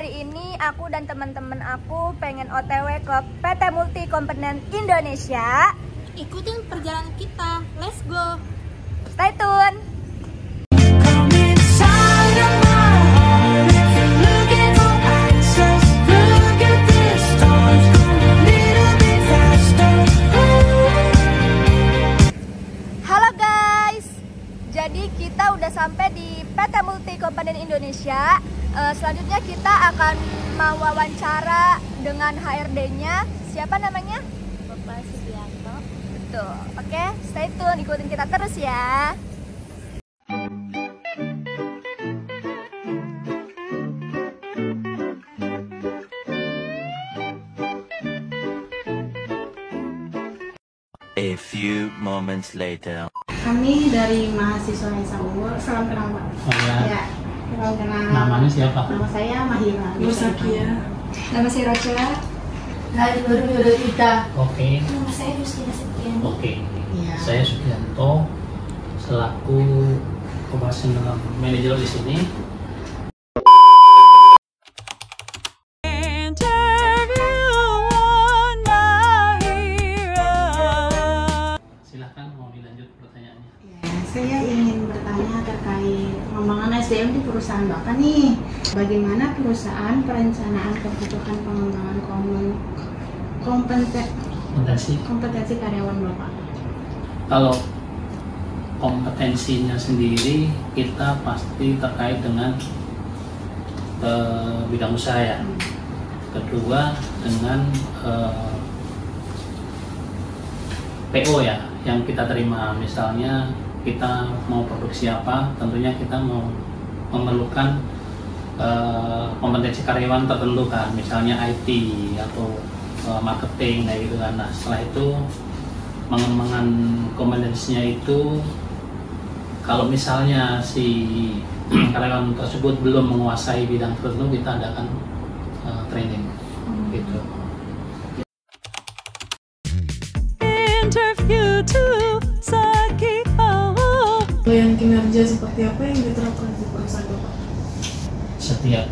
hari ini aku dan teman-teman aku pengen OTW ke PT Multi Komponen Indonesia. Ikutin perjalanan kita, let's go. Stay tune. Halo guys, jadi kita udah sampai di PT Multi Komponen Indonesia. Selanjutnya kita akan mewawancara dengan HRD-nya. Siapa namanya? Bapak Sugianto. Betul. Oke, stay tune, ikutin kita terus ya. A few moments later. Kami dari mahasiswa yang sama. Salam kenal Pak. Oh ya. Ya, salam kenal. Namanya siapa? Nama saya Mahira. Sakia. Nama saya Rocha. Hari baru kita. Oke. Nama saya Justina Sekian. Oke. Iya. Saya Sugianto selaku operational manager di sini. Silahkan mau dilanjut pertanyaannya. Ya, saya ingin bertanya terkait pengembangan SDM di perusahaan Bapak nih. Bagaimana perusahaan perencanaan kebutuhan pengembangan kompetensi karyawan Bapak? Kalau kompetensinya sendiri kita pasti terkait dengan bidang usaha ya. Kedua dengan PO ya yang kita terima, misalnya kita mau produksi apa, tentunya kita mau memerlukan kompetensi karyawan tertentu kan, misalnya IT atau marketing kayak gitu kan. Nah setelah itu pengembangan kompetensinya itu kalau misalnya si karyawan tersebut belum menguasai bidang tertentu, kita adakan training gitu. Kalau yang kinerja seperti apa yang diterapkan di perusahaan Bapak? Setiap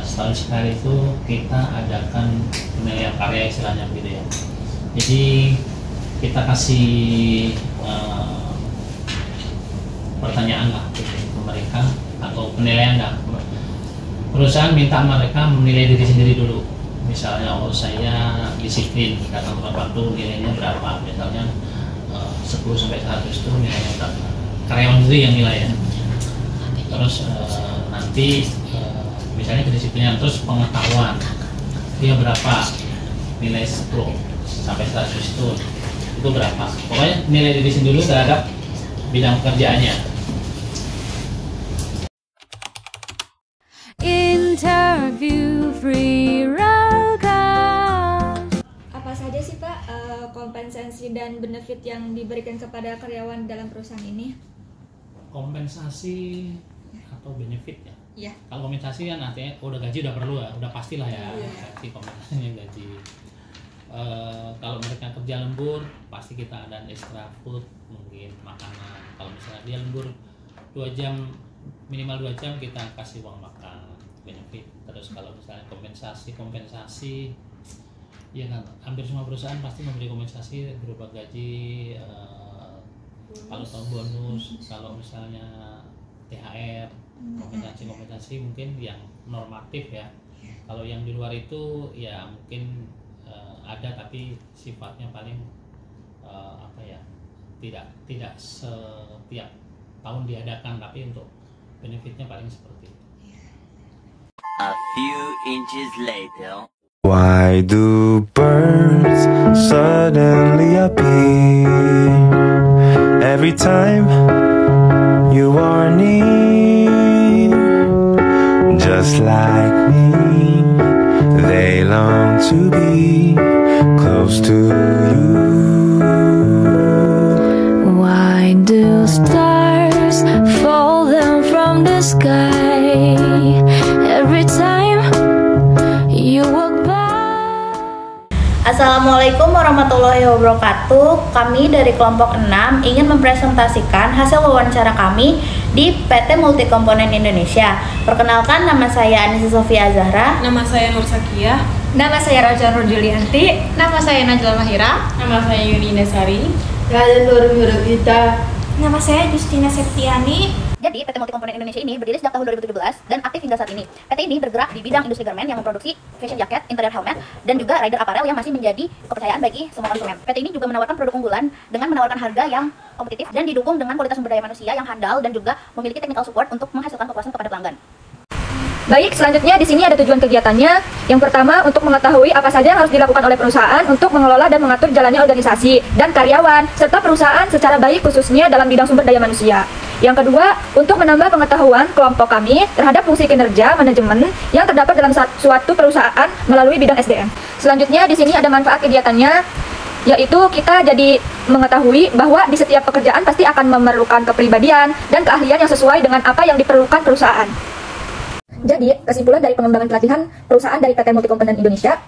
setahun sekali itu kita adakan penilaian karya istilahnya gitu ya. Jadi kita kasih pertanyaan lah gitu ke mereka atau penilaian lah. Perusahaan minta mereka menilai diri sendiri dulu. Misalnya saya disiplin datang tepat waktu, nilainya berapa? Misalnya 10 sampai 100 itu nilainya berapa? Karyawan sendiri yang nilai ya. Terus nanti misalnya kedisiplinan, terus pengetahuan dia berapa, nilai 10 sampai 100 itu berapa, pokoknya nilai diri sendiri dulu terhadap bidang pekerjaannya. Interview free Apa saja sih Pak kompensasi dan benefit yang diberikan kepada karyawan dalam perusahaan ini? Kompensasi atau benefit ya? Iya. Kalau kompensasi kan artinya udah gaji udah perlu ya, udah pastilah ya. Gaji, kompensasinya gaji. Kalau mereka kerja lembur pasti kita ada extra food, mungkin makanan. Kalau misalnya dia lembur 2 jam, minimal 2 jam kita kasih uang makan, benefit. Terus kalau misalnya kompensasi ya kan hampir semua perusahaan pasti memberi kompensasi berupa gaji, kalau tahun bonus, kalau misalnya THR, kompensasi mungkin yang normatif ya. Kalau yang di luar itu ya mungkin ada tapi sifatnya paling apa ya, tidak setiap tahun diadakan, tapi untuk benefitnya paling seperti itu. A few inches later. Why do birds suddenly appear every time you are near? Just like me, they long to be close to you. Why do stars fall down from the sky every time you walk by? Assalamualaikum warahmatullahi wabarakatuh. Kami dari kelompok 6 ingin mempresentasikan hasil wawancara kami di PT Multikomponen Indonesia. Perkenalkan, nama saya Anissa Sofia Zahra. Nama saya Nur Sakiyah. Nama saya Raja Nur Julianti. Nama saya Najla Mahira. Nama saya Yuni Indasari. Nama saya Justina Septiani. Jadi, PT Multikomponen Indonesia ini berdiri sejak tahun 2017 dan aktif hingga saat ini. PT ini bergerak di bidang industri garment yang memproduksi fashion jacket, interior helmet, dan juga rider apparel yang masih menjadi kepercayaan bagi semua konsumen. PT ini juga menawarkan produk unggulan dengan menawarkan harga yang kompetitif dan didukung dengan kualitas sumber daya manusia yang handal dan juga memiliki technical support untuk menghasilkan kepuasan kepada pelanggan. Baik, selanjutnya di sini ada tujuan kegiatannya. Yang pertama, untuk mengetahui apa saja yang harus dilakukan oleh perusahaan untuk mengelola dan mengatur jalannya organisasi dan karyawan, serta perusahaan secara baik khususnya dalam bidang sumber daya manusia. Yang kedua, untuk menambah pengetahuan kelompok kami terhadap fungsi kinerja manajemen yang terdapat dalam suatu perusahaan melalui bidang SDM. Selanjutnya di sini ada manfaat kegiatannya, yaitu kita jadi mengetahui bahwa di setiap pekerjaan pasti akan memerlukan kepribadian dan keahlian yang sesuai dengan apa yang diperlukan perusahaan. Jadi, kesimpulan dari pengembangan pelatihan perusahaan dari PT Multikomponen Indonesia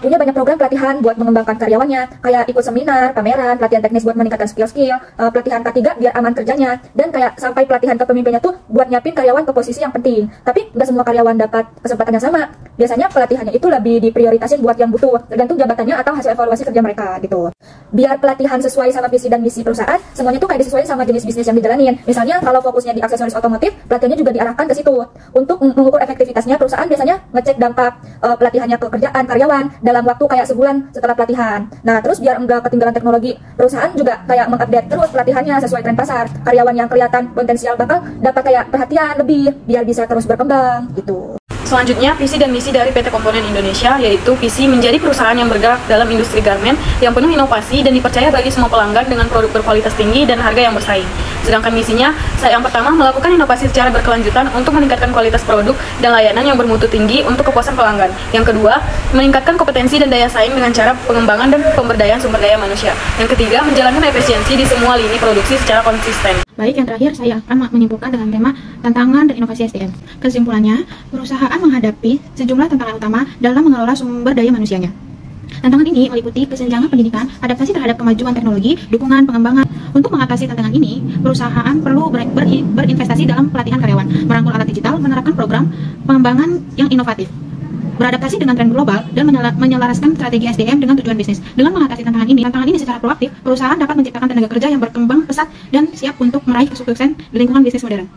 punya banyak program pelatihan buat mengembangkan karyawannya, kayak ikut seminar, pameran, pelatihan teknis buat meningkatkan skill-skill, pelatihan K3 biar aman kerjanya, dan kayak sampai pelatihan kepemimpinannya tuh buat nyiapin karyawan ke posisi yang penting. Tapi nggak semua karyawan dapat kesempatan yang sama. Biasanya pelatihannya itu lebih diprioritasin buat yang butuh, tergantung jabatannya atau hasil evaluasi kerja mereka gitu. Biar pelatihan sesuai sama visi dan misi perusahaan, semuanya tuh kayak disesuaikan sama jenis bisnis yang dijalanin. Misalnya kalau fokusnya di aksesoris otomotif, pelatihannya juga diarahkan ke situ. Untuk mengukur efektivitasnya, perusahaan biasanya ngecek dampak pelatihannya ke kerjaan karyawan dalam waktu kayak sebulan setelah pelatihan. Nah, terus biar enggak ketinggalan teknologi, perusahaan juga kayak mengupdate terus pelatihannya sesuai tren pasar. Karyawan yang kelihatan potensial bakal dapat kayak perhatian lebih biar bisa terus berkembang gitu. Selanjutnya, visi dan misi dari PT Komponen Indonesia yaitu visi menjadi perusahaan yang bergerak dalam industri garment yang penuh inovasi dan dipercaya bagi semua pelanggan dengan produk berkualitas tinggi dan harga yang bersaing. Sedangkan misinya, yang pertama melakukan inovasi secara berkelanjutan untuk meningkatkan kualitas produk dan layanan yang bermutu tinggi untuk kepuasan pelanggan. Yang kedua, meningkatkan kompetensi dan daya saing dengan cara pengembangan dan pemberdayaan sumber daya manusia. Yang ketiga, menjalankan efisiensi di semua lini produksi secara konsisten. Baik, yang terakhir saya akan menyimpulkan dengan tema tantangan dan inovasi SDM. Kesimpulannya, perusahaan menghadapi sejumlah tantangan utama dalam mengelola sumber daya manusianya. Tantangan ini meliputi kesenjangan pendidikan, adaptasi terhadap kemajuan teknologi, dukungan pengembangan. Untuk mengatasi tantangan ini, perusahaan perlu berinvestasi dalam pelatihan karyawan, merangkul alat digital, menerapkan program pengembangan yang inovatif, beradaptasi dengan tren global, dan menyelaraskan strategi SDM dengan tujuan bisnis. Dengan mengatasi tantangan ini secara proaktif, perusahaan dapat menciptakan tenaga kerja yang berkembang pesat dan siap untuk meraih kesuksesan di lingkungan bisnis modern.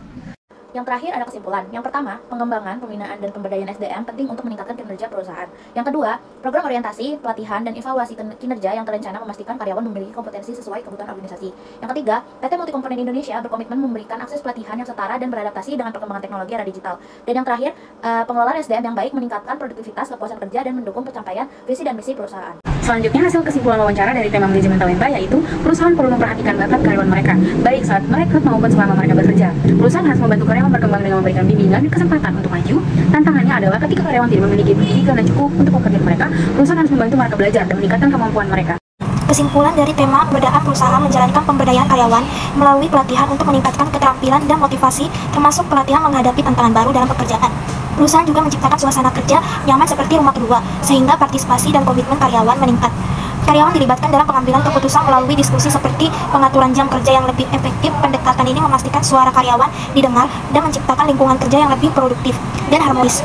Yang terakhir ada kesimpulan. Yang pertama, pengembangan, pembinaan, dan pemberdayaan SDM penting untuk meningkatkan kinerja perusahaan. Yang kedua, program orientasi, pelatihan, dan evaluasi kinerja yang terencana memastikan karyawan memiliki kompetensi sesuai kebutuhan organisasi. Yang ketiga, PT Multikomponen Indonesia berkomitmen memberikan akses pelatihan yang setara dan beradaptasi dengan perkembangan teknologi era digital. Dan yang terakhir, pengelolaan SDM yang baik meningkatkan produktivitas, kepuasan kerja, dan mendukung pencapaian visi dan misi perusahaan. Selanjutnya, hasil kesimpulan wawancara dari tema manajemen talenta yaitu perusahaan perlu memperhatikan bakat karyawan mereka, baik saat merekrut maupun selama mereka bekerja. Perusahaan harus membantu karyawan berkembang dengan memberikan bimbingan dan kesempatan untuk maju. Tantangannya adalah ketika karyawan tidak memiliki pendidikan yang cukup untuk pekerjaan mereka, perusahaan harus membantu mereka belajar dan meningkatkan kemampuan mereka. Kesimpulan dari tema pemberdayaan perusahaan menjalankan pemberdayaan karyawan melalui pelatihan untuk meningkatkan keterampilan dan motivasi, termasuk pelatihan menghadapi tantangan baru dalam pekerjaan. Perusahaan juga menciptakan suasana kerja nyaman seperti rumah kedua, sehingga partisipasi dan komitmen karyawan meningkat. Karyawan dilibatkan dalam pengambilan keputusan melalui diskusi seperti pengaturan jam kerja yang lebih efektif. Pendekatan ini memastikan suara karyawan didengar dan menciptakan lingkungan kerja yang lebih produktif dan harmonis.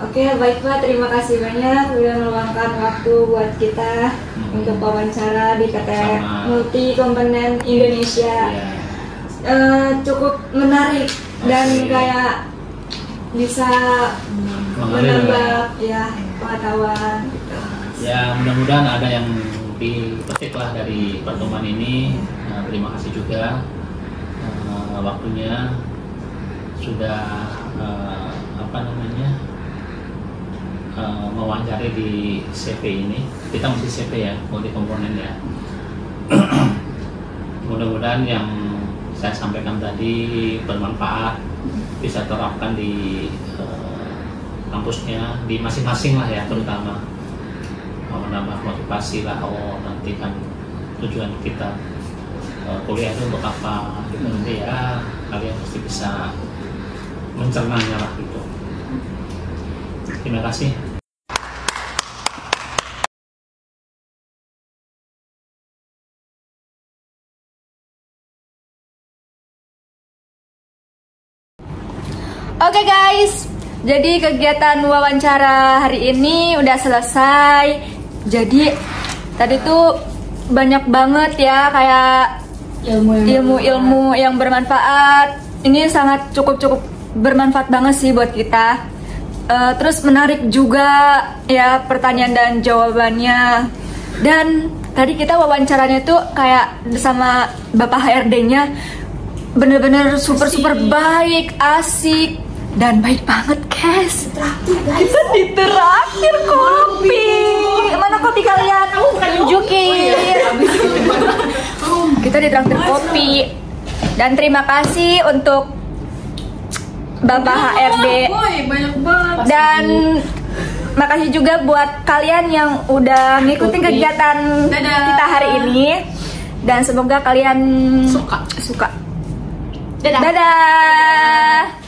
Oke, baiklah, terima kasih banyak sudah meluangkan waktu buat kita untuk wawancara di PT Multikomponen Indonesia. Cukup menarik dan kayak bisa menambah ya pengetahuan gitu. Ya, mudah-mudahan ada yang dipetik lah dari pertemuan ini. Terima kasih juga waktunya sudah mewawancari di CV ini. Kita mesti CV ya, multikomponen ya. Mudah-mudahan yang saya sampaikan tadi bermanfaat, bisa terapkan di kampusnya, di masing-masing lah ya, terutama menambah motivasi lah. Nanti kan tujuan kita kuliah itu untuk apa gitu, nanti ya kalian pasti bisa mencernanya lah gitu. Terima kasih. Oke guys, jadi kegiatan wawancara hari ini udah selesai. Jadi tadi tuh banyak banget ya kayak ilmu-ilmu yang bermanfaat. Ini sangat cukup bermanfaat banget sih buat kita. Terus menarik juga ya pertanyaan dan jawabannya. Dan tadi kita wawancaranya tuh kayak sama Bapak HRD-nya bener-bener super baik, asik, dan baik banget guys. Kita ditraktir kopi. Mana kopi kalian? Tunjukin. Kita ditraktir kopi. Dan terima kasih untuk Bapak HRD. Dan makasih juga buat kalian yang udah ngikutin kegiatan kita hari ini. Dan semoga kalian suka. Dadah.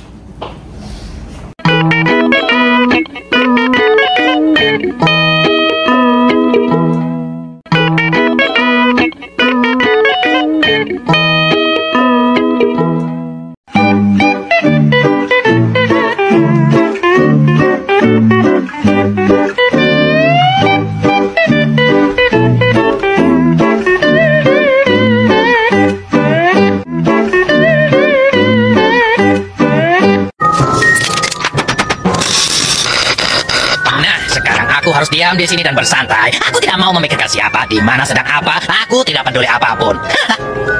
Harus diam di sini dan bersantai. Aku tidak mau memikirkan siapa, di mana, sedang apa. Aku tidak peduli apapun.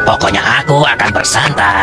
Pokoknya aku akan bersantai.